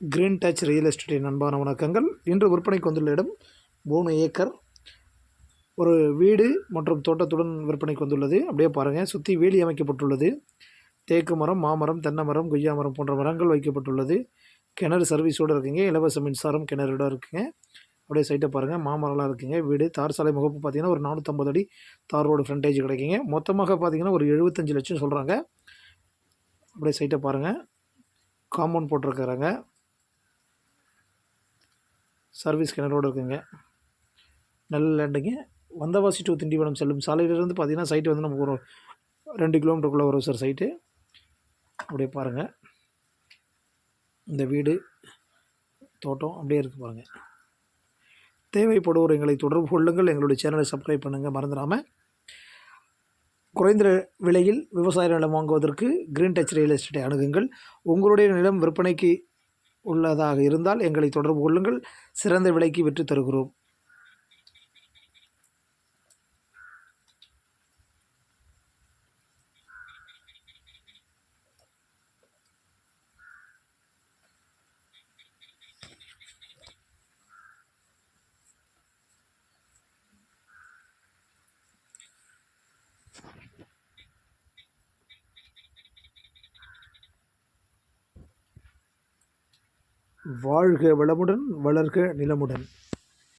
Green touch real எஸ்டேட்டின் அன்பான வணக்கங்கள். இன்று விற்பனைக்கு வந்துள்ள இடம் 3 ஏக்கர் ஒரு வீடு மற்றும் தோட்டத்துடன் விற்பனைக்கு வந்துள்ளது. அப்படியே பாருங்கள், சுற்றி வேலி அமைக்கப்பட்டுள்ளது. தேக்கு மரம், மாமரம், தென்னை மரம், கொய்யா மரம் போன்ற மரங்கள் வைக்கப்பட்டுள்ளது. கிணறு சர்வீஸோடு இருக்குங்க. இலவச மின்சாரம் கிணறோட இருக்குங்க. அப்படியே சைட்டை பாருங்கள், மாமரம்லாம் இருக்குங்க. வீடு தார் சாலை முகப்பு பார்த்தீங்கன்னா ஒரு 450 அடி தார் ரோடு ஃப்ரண்டேஜ் கிடைக்குங்க. மொத்தமாக பார்த்தீங்கன்னா ஒரு 75 லட்சம் சொல்கிறாங்க. அப்படியே சைட்டை பாருங்கள், காம்பவுண்ட் போட்டிருக்கிறாங்க. சர்வீஸ் கிணறோடு இருக்குங்க. நல்ல லேண்டுங்க. வந்தவாசி டு திண்டிவனம் செல்லும் சாலையிலிருந்து பார்த்தீங்கன்னா சைட்டு வந்து நமக்கு ஒரு 2 கிலோமீட்டருக்குள்ளே வரும் சார் சைட்டு. அப்படியே பாருங்கள், இந்த வீடு தோட்டம் அப்படியே இருக்குது பாருங்கள். தேவைப்படுவோர் எங்களை தொடர்பு கொள்ளுங்கள். எங்களுடைய சேனலை சப்ஸ்கிரைப் பண்ணுங்கள் மறந்துடாமல். குறைந்த விலையில் விவசாய நிலம் வாங்குவதற்கு கிரீன் டச் ரியல் எஸ்டேட்டை அணுகுங்கள். உங்களுடைய நிலம் விற்பனைக்கு உள்ளதாக இருந்தால் எங்களை தொடர்பு கொள்ளுங்கள். சிறந்த விலைக்கு விற்று தருகிறோம். வாழ்க வளமுடன், வளர்க நிலமுடன்.